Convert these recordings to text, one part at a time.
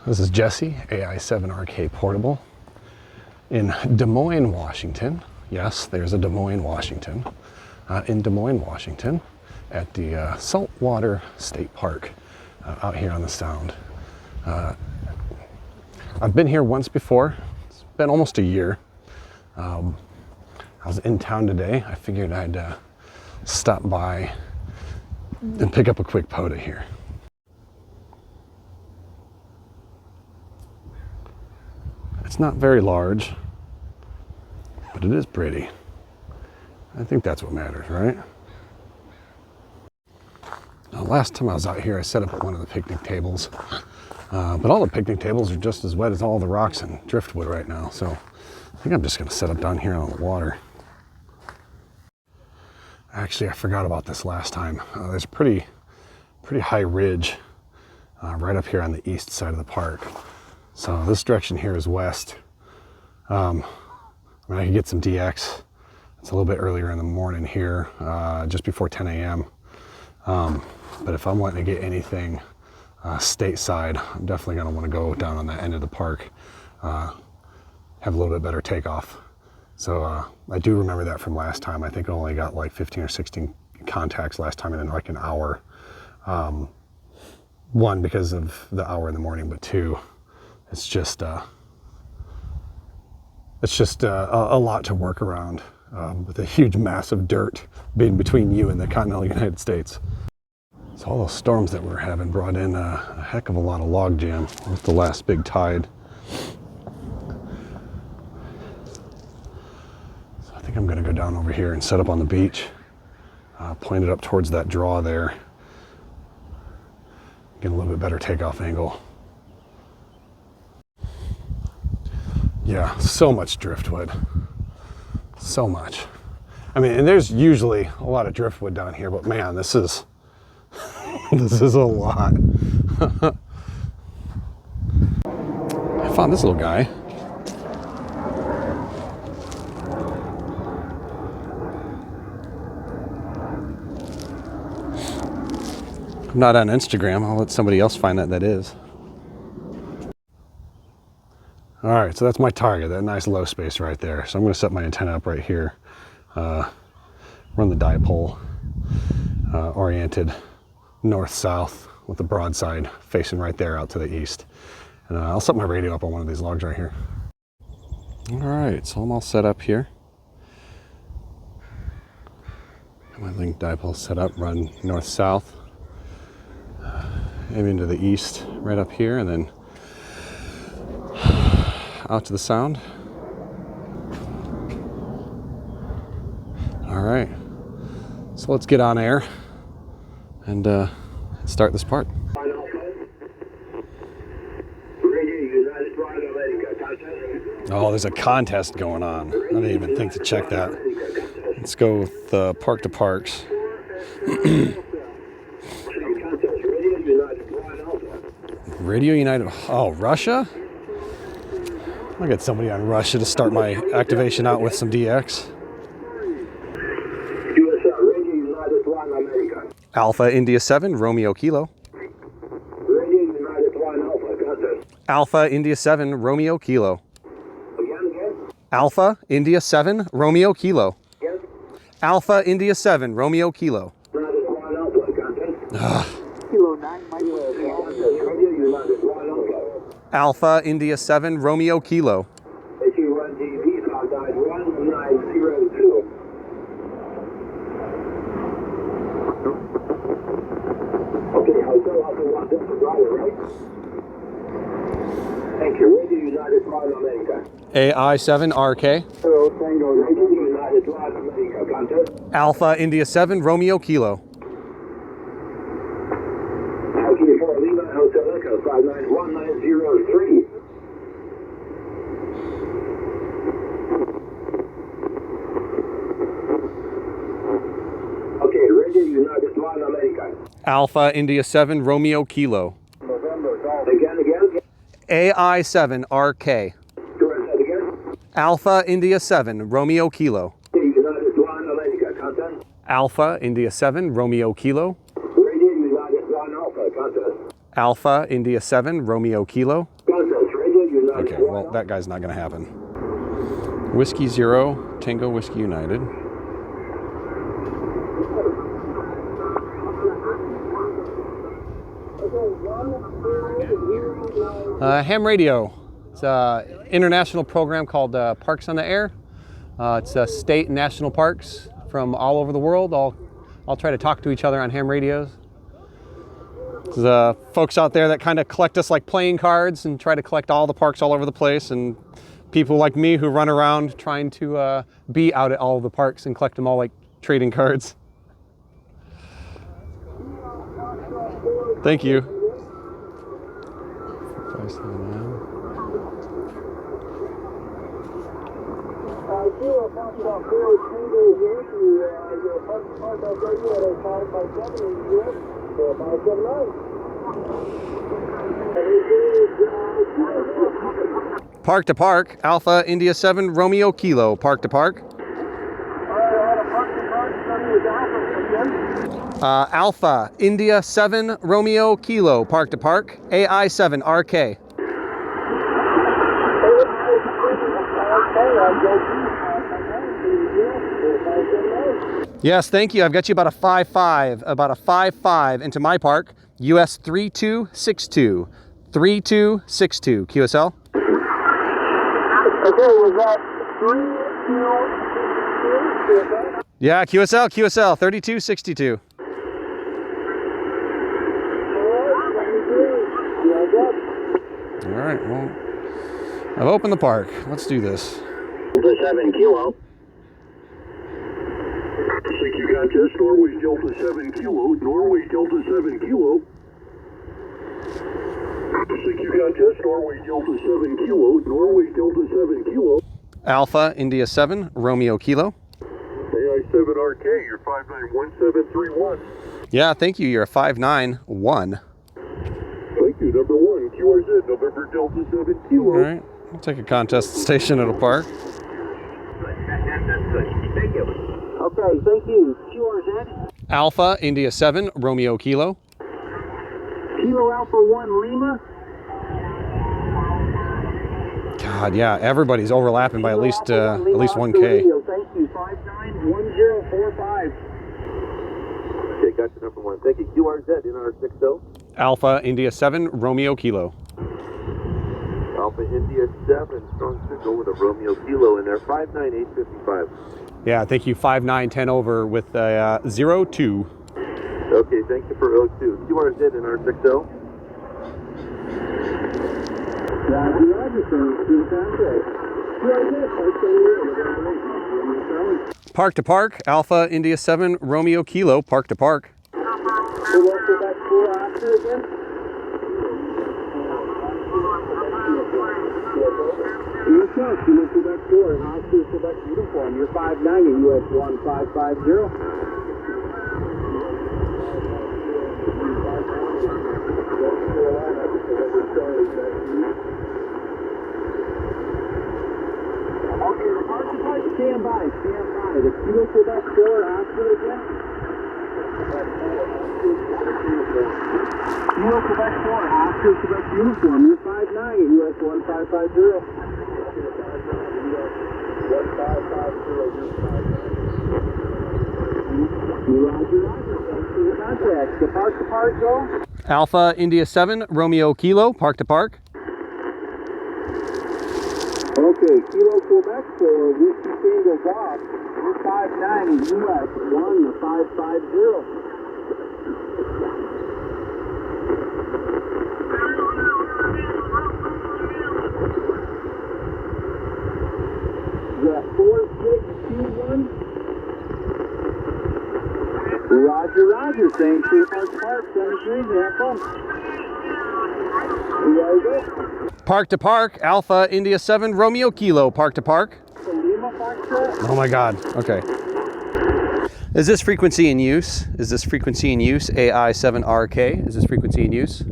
This is Jesse, AI-7RK Portable in Des Moines, Washington. Yes, there's a Des Moines, Washington. In Des Moines, Washington at the Saltwater State Park out here on the Sound. I've been here once before. It's been almost a year. I was in town today. I figured I'd stop by and pick up a quick POTA here. It's not very large, but it is pretty. I think that's what matters, right? Now, last time I was out here, I set up at one of the picnic tables, but all the picnic tables are just as wet as all the rocks and driftwood right now, so I think I'm just gonna set up down here on the water. Actually, I forgot about this last time. There's a pretty high ridge right up here on the east side of the park. So this direction here is west. I mean, I could get some DX. It's a little bit earlier in the morning here, just before 10 a.m. But if I'm wanting to get anything stateside, I'm definitely gonna wanna go down on that end of the park, have a little bit better takeoff. So I do remember that from last time. I think I only got like 15 or 16 contacts last time in like an hour. One, because of the hour in the morning, but two, it's just a lot to work around with a huge mass of dirt being between you and the continental United States. So all those storms that we're having brought in a heck of a lot of log jam with the last big tide. So I think I'm gonna go down over here and set up on the beach, point it up towards that draw there, get a little bit better takeoff angle. Yeah, so much driftwood, so much. I mean, and there's usually a lot of driftwood down here, but man, this is, this is a lot. I found this little guy. I'm not on Instagram. I'll let somebody else find that is. All right, so that's my target, that nice low space right there. So I'm gonna set my antenna up right here, run the dipole, oriented north-south with the broadside facing right there out to the east. And I'll set my radio up on one of these logs right here. All right, so I'm all set up here. Got my link dipole set up, run north-south, aim into the east right up here, and then out to the Sound. All right, so let's get on air and start this part. Oh, there's a contest going on. I didn't even think to check that. Let's go with Park to Parks. Radio United, oh, Russia? I'll get somebody on Russia to start my activation out with some DX. Alpha India 7, Romeo Kilo. Alpha India 7, Romeo Kilo. Alpha India 7, Romeo Kilo. Alpha India 7, Romeo Kilo. Alpha India 7, Romeo Kilo. Thank you. Radio United Flight America. AI-7RK. Alpha India 7, Romeo Kilo. Okay, for Lima Hotel Echo 591903. Okay, Radio United Flight America. Alpha India 7, Romeo Kilo. November, again. AI-7RK. Alpha India 7, Romeo Kilo. United Flight America, contact. Alpha India 7, Romeo Kilo. Radio United Flight Alpha, contact. Alpha India 7, Romeo Kilo. Okay, well, that guy's not going to happen. Whiskey Zero, Tango Whiskey United. Ham radio. It's an international program called Parks on the Air. It's state and national parks from all over the world. I'll try to talk to each other on ham radios. There's folks out there that kind of collect us like playing cards and try to collect all the parks all over the place, and people like me who run around trying to be out at all of the parks and collect them all like trading cards. Thank you. Park to Park, Alpha India 7 Romeo Kilo, Park to Park. Alpha India 7 Romeo Kilo, Park to Park, AI 7 RK. Yes, thank you. I've got you about a 5.5 into my park. US 3262. 3262. QSL. Okay, was that 3262? Yeah, QSL 3262. All right, well, I've opened the park. Let's do this. 7 kilo. Think you got this? Norway Delta 7 kilo. Norway Delta 7 kilo. Think you got this? Norway Delta 7 kilo. Norway Delta 7 kilo. Alpha India 7 Romeo Kilo. AI 7RK, you're 591731. Yeah, thank you. You're a 591. Thank you, number 1, QRZ, November Delta 7 kilo. All right, I'll take a contest station at a park. Thank you. Okay, thank you. QRZ. Alpha India 7 Romeo Kilo. Kilo Alpha 1 Lima. God, yeah, everybody's overlapping by at least 1K. Thank you. 591045. Okay, gotcha, number 1. Thank you. QRZ in our 60. Alpha India 7 Romeo Kilo. Alpha India 7, strong signal with a Romeo Kilo in there, 59855. Yeah, thank you. 5910 over with a 02. Okay, thank you for 02. QRZ in our 60. Park to Park, Alpha India 7 Romeo Kilo, Park to Park. You're 590 US 1550. Stand by. The Kilo Quebec 4, Oscar again. Kilo Quebec 4, Oscar Quebec uniform. You're 590 US 1550. 1550. Contact. The Park to Park, go. Alpha India 7 Romeo Kilo, Park to Park. Okay, Kilo Quebec for Whiskey Tango Golf. We're 590 US 1550. The 4621. Roger, thanks for Park Park, 73, have fun. There you go. Park to Park, Alpha India 7 Romeo Kilo, Park to Park. Oh my God, okay. Is this frequency in use? AI 7RK, is this frequency in use?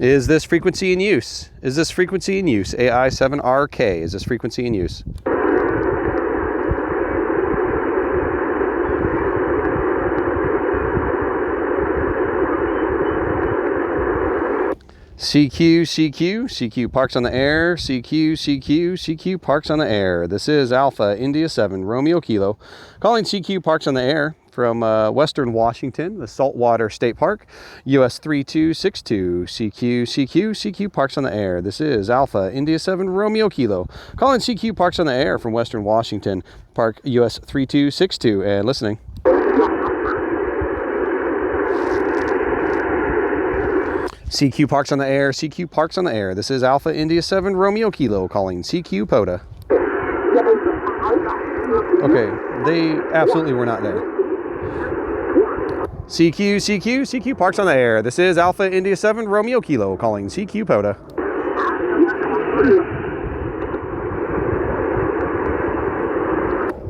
Is this frequency in use? AI 7RK, is this frequency in use? CQ, CQ, CQ parks on the air. CQ, CQ, CQ parks on the air. This is Alpha India 7 Romeo Kilo calling CQ parks on the air from Western Washington, the Saltwater State Park, US 3262. CQ, CQ, CQ parks on the air. This is Alpha India 7 Romeo Kilo calling CQ parks on the air from Western Washington Park, US 3262, and listening. CQ parks on the air. CQ parks on the air. This is Alpha India 7 Romeo Kilo calling CQ POTA. Okay, they absolutely were not there. CQ, CQ, CQ parks on the air. This is Alpha India 7 Romeo Kilo calling CQ POTA.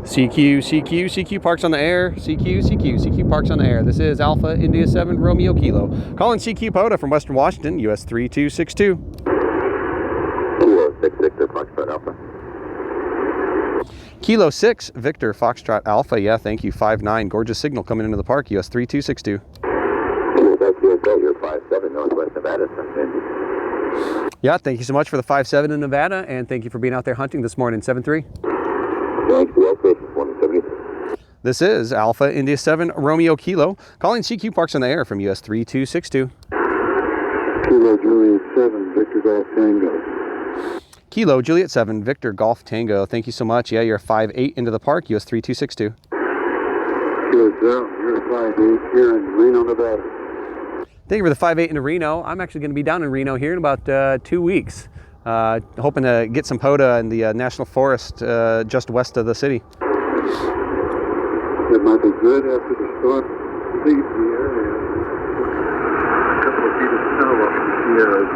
CQ, CQ, CQ parks on the air. CQ, CQ, CQ parks on the air. This is Alpha India 7 Romeo Kilo calling CQ POTA from Western Washington, US 3262. Kilo 6 Victor Foxtrot Alpha. Kilo 6 Victor Foxtrot Alpha. Yeah, thank you. 5-9. Gorgeous signal coming into the park, US 3262. You're 5-7 Northwest Nevada. Yeah, thank you so much for the 5-7 in Nevada, and thank you for being out there hunting this morning, 7-3. Thanks, location 173. This is Alpha India 7 Romeo Kilo calling CQ parks on the air from US 3262. Kilo Juliet 7 Victor Golf Tango. Kilo Juliet 7 Victor Golf Tango. Thank you so much. Yeah, you're 5-8 into the park, US 3262. Good, you're 5-8 here in Reno, Nevada. Thank you for the 5-8 into Reno. I'm actually going to be down in Reno here in about 2 weeks. Hoping to get some POTA in the National Forest just west of the city. It might be good after the storm leaves the area. A couple of feet of snow up in the Sierras.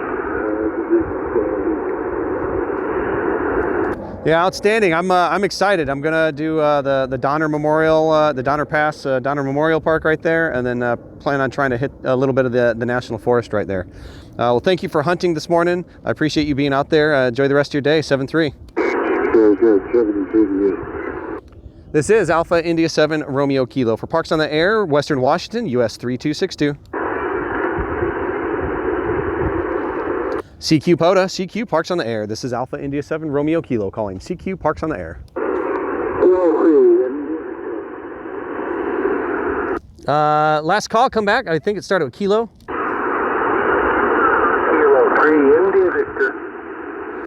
Yeah, outstanding. I'm excited. I'm gonna do the Donner Memorial, the Donner Pass, Donner Memorial Park right there, and then plan on trying to hit a little bit of the National Forest right there. Well, thank you for hunting this morning. I appreciate you being out there. Enjoy the rest of your day. 7-3. Very good. 7-3. This is Alpha India 7 Romeo Kilo for Parks on the Air, Western Washington, US 3262. CQ POTA, CQ Parks on the Air. This is Alpha India 7 Romeo Kilo calling CQ Parks on the Air. Last call, come back. I think it started with Kilo. Kilo 3 India Victor.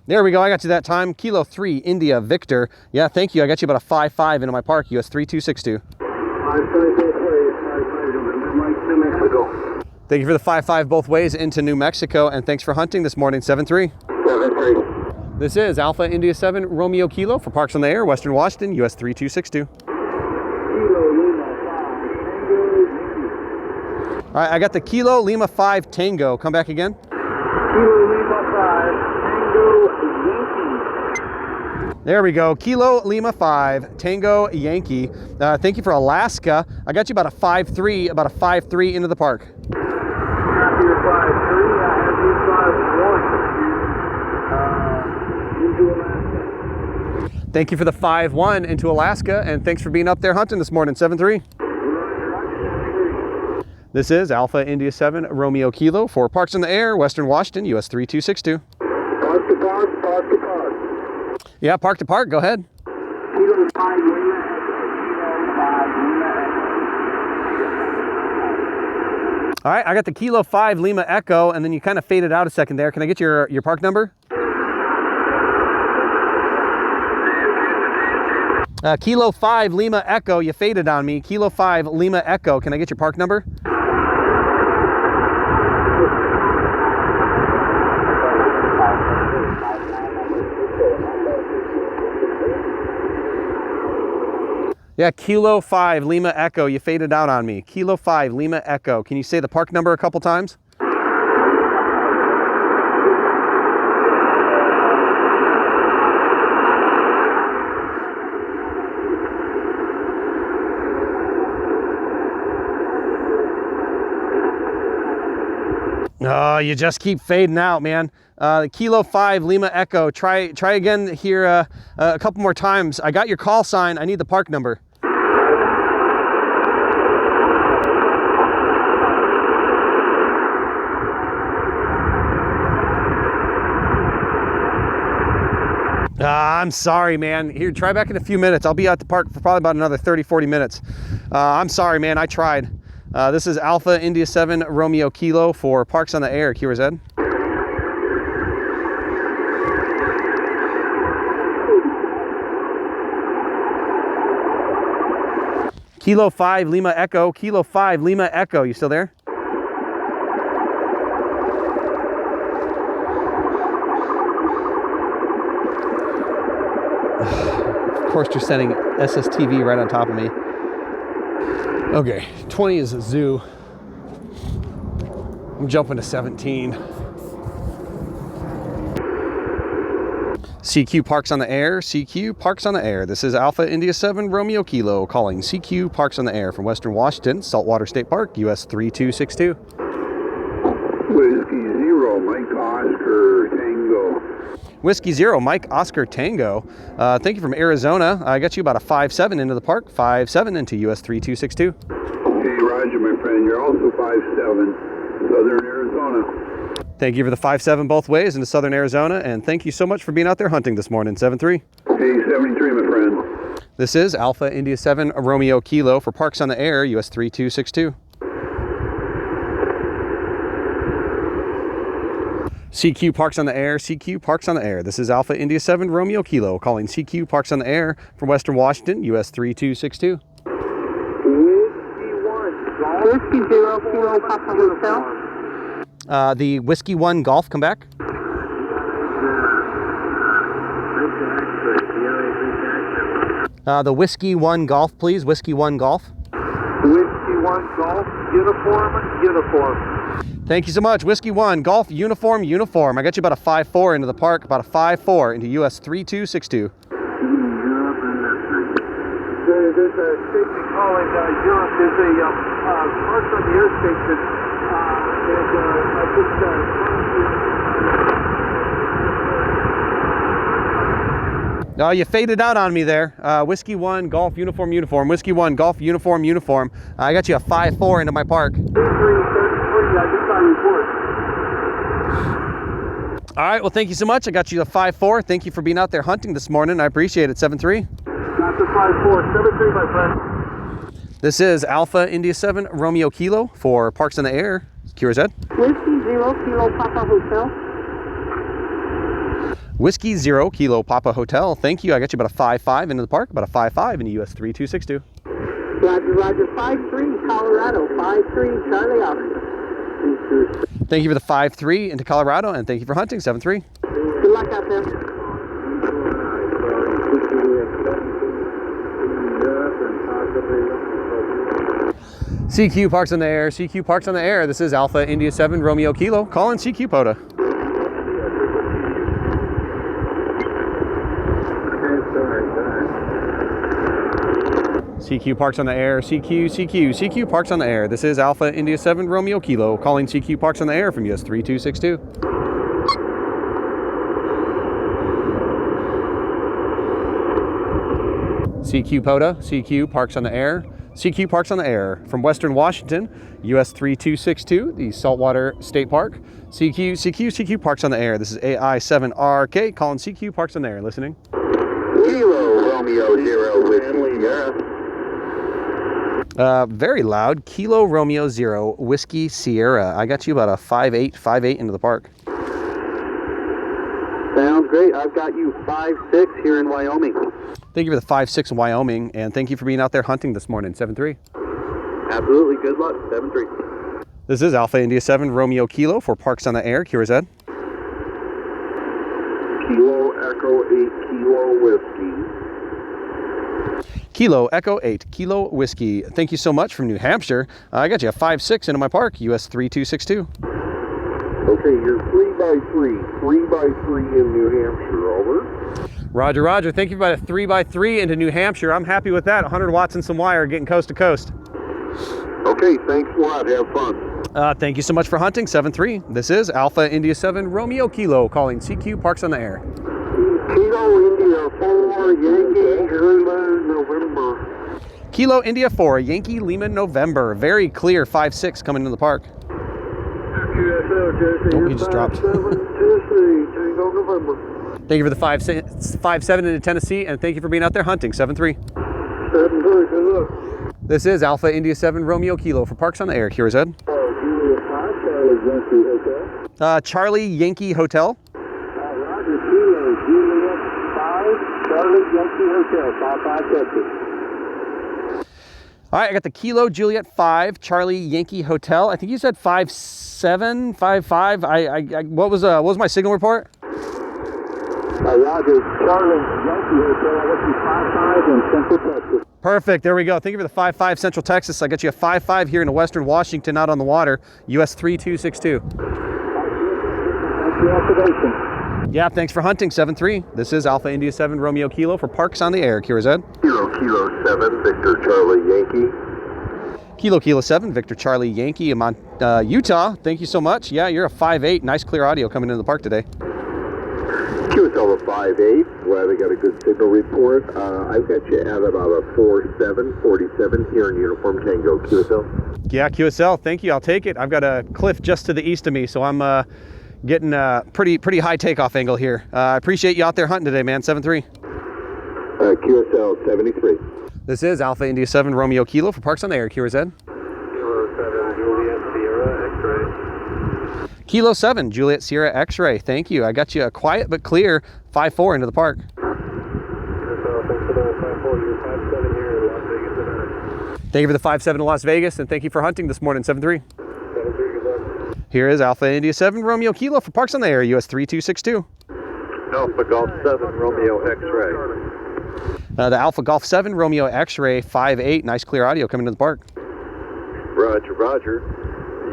There we go. I got you that time. Kilo 3 India Victor. Yeah, thank you. I got you about a 5-5 into my park, US 3262. Thank you for the 5-5 both ways into New Mexico, and thanks for hunting this morning, 7-3. 7-3. This is Alpha India 7 Romeo Kilo for Parks on the Air, Western Washington, US 3262. All right, I got the Kilo Lima 5 Tango. Come back again. Kilo Lima 5 Tango Yankee. There we go. Kilo Lima 5 Tango Yankee. Thank you for Alaska. I got you about a 5-3, about a 5-3 into the park. You're 5-3. I have you 5-1 into Alaska. Thank you for the 5-1 into Alaska, and thanks for being up there hunting this morning, 7-3. This is Alpha India 7 Romeo Kilo for Parks on the Air, Western Washington, US 3262. Park to park, park to park. Yeah, park to park. Go ahead. Kilo 5 Lima All right, I got the Kilo 5 Lima Echo, and then you kind of faded out a second there. Can I get your park number? Kilo 5 Lima Echo, you faded on me. Kilo 5 Lima Echo, can I get your park number? Yeah, Kilo 5 Lima Echo, you faded out on me. Kilo 5 Lima Echo. Can you say the park number a couple times? Oh, you just keep fading out, man. Kilo 5 Lima Echo. Try again here a couple more times. I got your call sign. I need the park number. I'm sorry, man. Here, try back in a few minutes. I'll be at the park for probably about another 30, 40 minutes. I'm sorry, man. I tried. This is Alpha India 7 Romeo Kilo for Parks on the Air, QRZ. Kilo 5 Lima Echo, Kilo 5 Lima Echo. You still there? Of course, you're sending SSTV right on top of me. Okay, 20 is a zoo. I'm jumping to 17. CQ Parks on the Air, CQ Parks on the Air. This is Alpha India 7 Romeo Kilo calling CQ Parks on the Air from Western Washington, Saltwater State Park, US 3262. Whiskey 0, Mike Oscar Tango. Whiskey 0, Mike Oscar Tango. Thank you from Arizona. I got you about a 5-7 into the park, 5-7 into US 3262. Hey, Roger, my friend, you're also 5'7", Southern Arizona. Thank you for the 5-7 both ways into Southern Arizona, and thank you so much for being out there hunting this morning, 7-3. Hey, 73, my friend. This is Alpha India 7 Romeo Kilo for Parks on the Air, US 3262. CQ Parks on the Air, CQ Parks on the Air. This is Alpha India 7 Romeo Kilo calling CQ Parks on the Air from Western Washington, US 3262. Whiskey 0 Kilo Papa Hotel. The Whiskey 1 Golf, come back. The Whiskey 1 Golf, please. Whiskey 1 Golf. Whiskey 1 Golf, uniform. Thank you so much. Whiskey 1 Golf, uniform. I got you about a 5-4 into the park, about a 5-4 into US 3262. There's a station calling Europe. There's a Parks on the Air station. Oh, you faded out on me there. Whiskey 1 Golf, uniform. Whiskey 1 Golf, uniform. I got you a 5-4 into my park. All right, well, thank you so much. I got you a 5-4. Thank you for being out there hunting this morning. I appreciate it, 7-3. That's a 5-4, 7-3, my friend. This is Alpha India 7 Romeo Kilo for Parks on the Air, QRZ. Whiskey 0 Kilo Papa Hotel. Whiskey 0 Kilo Papa Hotel. Thank you. I got you about a 5-5 into the park, about a 5-5 into US 3262. Roger, 5-3, Colorado, 5-3, Charlie Oscar. Thank you for the 5-3 into Colorado, and thank you for hunting, 7-3. Good luck out there. CQ Parks on the Air, CQ Parks on the Air. This is Alpha India 7 Romeo Kilo calling CQ POTA. CQ Parks on the Air, CQ Parks on the Air. This is Alpha India 7 Romeo Kilo calling CQ Parks on the Air from US 3262. CQ POTA, CQ Parks on the Air. CQ Parks on the Air from Western Washington, US 3262, the Saltwater State Park. CQ Parks on the Air. This is AI7RK calling CQ Parks on the Air. Listening. Kilo Romeo 0 Whiskey Sierra. Very loud. Kilo Romeo 0 Whiskey Sierra. I got you about a 5-8 into the park. Sounds great. I've got you 5-6 here in Wyoming. Thank you for the 5-6 in Wyoming, and thank you for being out there hunting this morning, 7-3. Absolutely. Good luck. 7-3. This is Alpha India 7 Romeo Kilo for Parks on the Air, QRZ. Kilo Echo 8 Kilo Whiskey. Kilo Echo 8 Kilo Whiskey. Thank you so much from New Hampshire. I got you a 5-6 into my park, US 3262. Okay, you're 3x3 in New Hampshire, over. Roger. Thank you for about a 3x3 into New Hampshire. I'm happy with that. 100 watts and some wire getting coast to coast. Okay, thanks a lot. Have fun. Thank you so much for hunting, 7-3. This is Alpha India 7 Romeo Kilo calling CQ Parks on the Air. Kilo India 4 Yankee Lima November. Kilo India 4 Yankee Lima November. Very clear 5-6 coming into the park. QSL, Oh, he just dropped. 7 Tennessee, Tango November. Thank you for the 5-7 into Tennessee, and thank you for being out there hunting. 7-3. 7-3, good luck. This is Alpha India 7 Romeo Kilo for Parks on the Air. Here is Ed. Juliet 5, Charlie Yankee Hotel. Charlie Yankee Hotel. Roger, Kilo, Juliet 5, Charlie Yankee Hotel, 55 Texas. All right, I got the Kilo Juliet 5 Charlie Yankee Hotel. I think you said 5-7, 5-5. What was my signal report? Roger, Charlie Yankee Hotel, I got you 5-5 in Central Texas. Perfect. There we go. Thank you for the 5-5 Central Texas. I got you a 5-5 here in Western Washington, out on the water. US 3262. Thank you, activation. Yeah, thanks for hunting. 7-3. This is Alpha India 7 Romeo Kilo for Parks on the Air. Here is Ed. Kilo 7, Victor Charlie Yankee. Kilo 7, Victor Charlie Yankee, Utah. Thank you so much. Yeah, you're a 5-8. Nice clear audio coming into the park today. QSL 5-8, glad I got a good signal report. I've got you at about a 4-7-47 here in Uniform Tango, QSL. Yeah, QSL, thank you. I'll take it. I've got a cliff just to the east of me, so I'm getting a pretty high takeoff angle here. I appreciate you out there hunting today, man. 7-3. QSL 73. This is Alpha India 7 Romeo Kilo for Parks on the Air. Here is Ed. Kilo 7, Juliet Sierra X-ray. Kilo 7, Juliet Sierra X-ray. Thank you. I got you a quiet but clear 5-4 into the park. QSL, thanks for the 5-4. You're 5-7 here in Las Vegas, Nevada. Thank you for the 5-7 to Las Vegas, and thank you for hunting this morning. 7-3. 7-3, good luck. Here is Alpha India 7 Romeo Kilo for Parks on the Air. US 3262. Alpha Golf 7, Romeo X-ray. The Alpha Golf 7 Romeo X-ray 5-8. Nice clear audio coming to the park. Roger, Roger.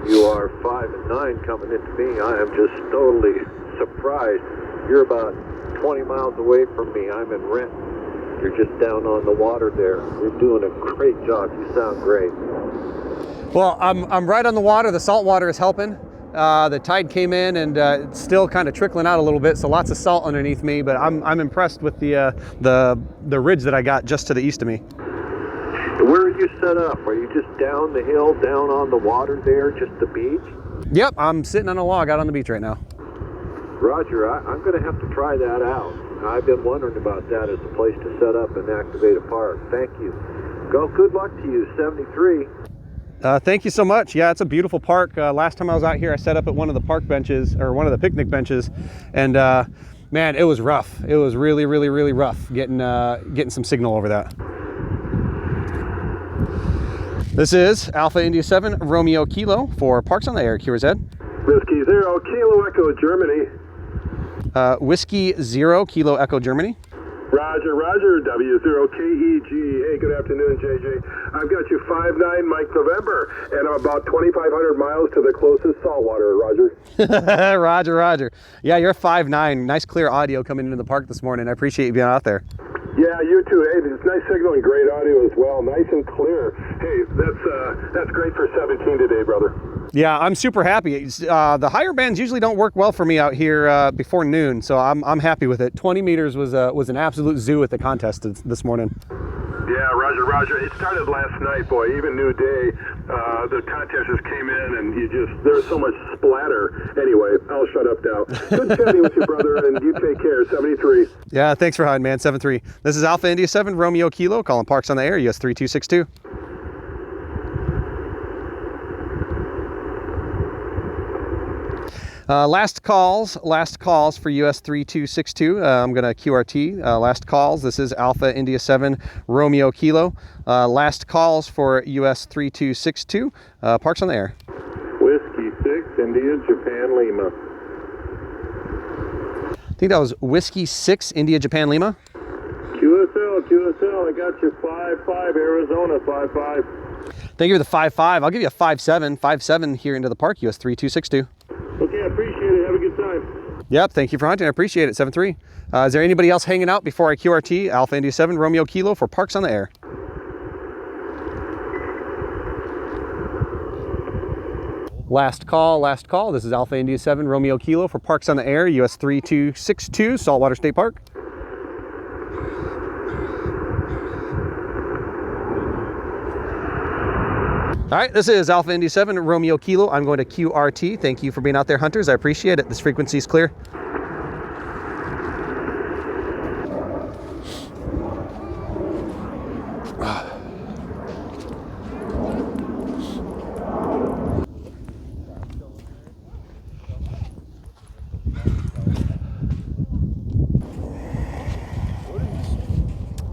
You are 5 and 9 coming into me. I am just totally surprised. You're about 20 miles away from me. I'm in Renton. You're just down on the water there. You're doing a great job. You sound great. Well, I'm right on the water. The saltwater is helping. The tide came in, and it's still kind of trickling out a little bit, so lots of salt underneath me. But I'm impressed with the ridge that I got just to the east of me. Where are you set up? Are you just down the hill, down on the water there, just the beach? Yep, I'm sitting on a log out on the beach right now. Roger, I'm going to have to try that out. I've been wondering about that as a place to set up and activate a park. Thank you. Good luck to you, 73. Thank you so much. Yeah, it's a beautiful park. Last time I was out here, I set up at one of the park benches, or one of the picnic benches, and man, it was rough. It was really rough getting some signal over that. This is Alpha India 7 Romeo Kilo for Parks on the Air. Here is Ed. Whiskey 0, Kilo Echo, Germany. Whiskey 0, Kilo Echo, Germany. Roger, Roger, W0KEG. Hey, good afternoon, JJ. I've got you 5-9, Mike November, and I'm about 2,500 miles to the closest saltwater, Roger. Roger. Yeah, you're 5-9. Nice clear audio coming into the park this morning. I appreciate you being out there. Yeah, you too. Hey, it's nice signal and great audio as well. Nice and clear. Hey, that's great for 17 today, brother. Yeah, I'm super happy. The higher bands usually don't work well for me out here before noon, so I'm happy with it. 20 meters was an absolute zoo at the contest this morning. Yeah, Roger. It started last night, boy. Even new day. The contesters came in, and there was so much splatter. Anyway, I'll shut up now. Good chatting with you, brother, and you take care. 73. Yeah, thanks for hunting, man. 7-3. This is Alpha India 7 Romeo Kilo, calling Parks on the Air, US 3262. Last calls for US 3262. I'm going to QRT. Last calls. This is Alpha India 7 Romeo Kilo. Last calls for US 3262. Parks on the Air. Whiskey 6, India, Japan, Lima. I think that was Whiskey 6, India, Japan, Lima. QSL, I got you 5-5, Arizona, 5-5. Thank you for the 5-5. I'll give you a 5-7. 5-7 here into the park, US 3262. Okay, I appreciate it. Have a good time. Yep, thank you for hunting. I appreciate it. 7-3. Is there anybody else hanging out before I QRT? Alpha India 7 Romeo Kilo for Parks on the Air. Last call. This is Alpha India 7 Romeo Kilo for Parks on the Air, US 3262, Saltwater State Park. All right, this is Alpha India 7 Romeo Kilo. I'm going to QRT. Thank you for being out there, hunters. I appreciate it. This frequency is clear.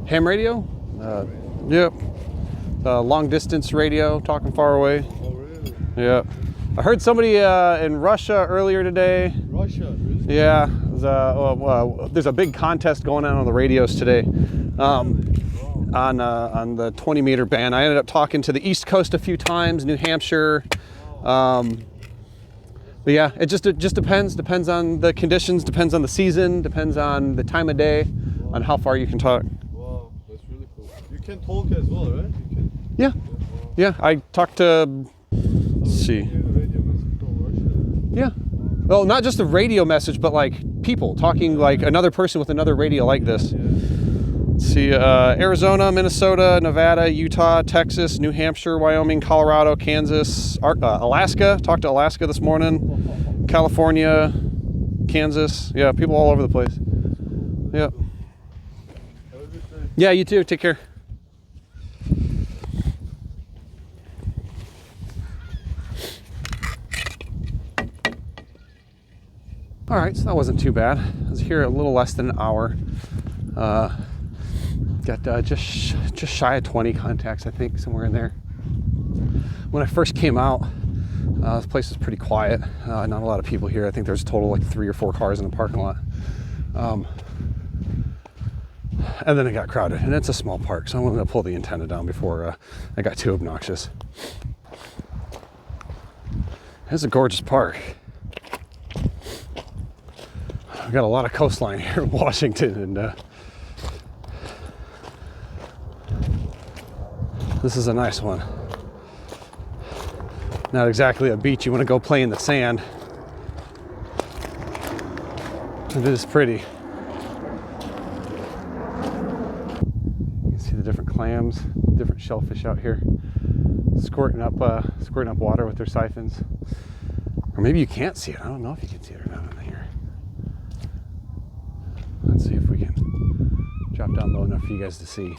Ham radio? Yep. Long distance radio, talking far away. Oh, really? Yep. I heard somebody in Russia earlier today. Russia, really? Yeah. There's a big contest going on the radios today. On the 20-meter band. I ended up talking to the East Coast a few times, New Hampshire. But yeah, it just depends. Depends on the conditions, depends on the season, depends on the time of day, on how far you can talk. Wow, that's really cool. You can talk as well, right? You can. Yeah. Yeah, I talked to, let's see. Radio message from Russia. Yeah. Well, not just a radio message, but like people talking, like another person with another radio like this. Let's see, Arizona, Minnesota, Nevada, Utah, Texas, New Hampshire, Wyoming, Colorado, Kansas, Alaska. Talked to Alaska this morning. California, Kansas. Yeah, people all over the place. Yeah. Have a good day. Yeah, you too. Take care. All right, so that wasn't too bad. I was here a little less than an hour. Got just shy of 20 contacts, I think, somewhere in there. When I first came out, this place was pretty quiet. Not a lot of people here. I think there's a total like 3 or 4 cars in the parking lot. And then it got crowded, and it's a small park, so I wanted to pull the antenna down before I got too obnoxious. It's a gorgeous park. We've got a lot of coastline here in Washington, and this is a nice one. Not exactly a beach you want to go play in the sand. It is pretty. You can see the different clams, different shellfish out here, squirting up water with their siphons. Or maybe you can't see it. I don't know if you can see it or not in here. Let's see if we can drop down low enough for you guys to see.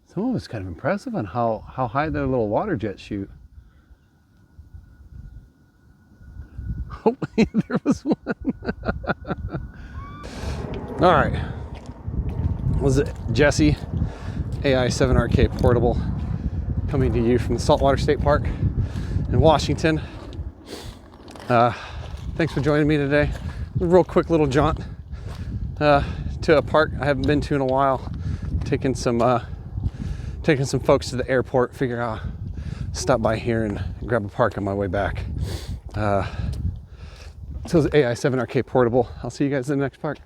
Some of it's kind of impressive on how high their little water jets shoot. Oh, there was one. All right. Was it Jesse, AI-7RK Portable, coming to you from the Saltwater State Park in Washington. Thanks for joining me today. A real quick little jaunt to a park I haven't been to in a while. Taking some folks to the airport. Figure out stop by here and grab a park on my way back. So it's AI-7RK Portable. I'll see you guys in the next park.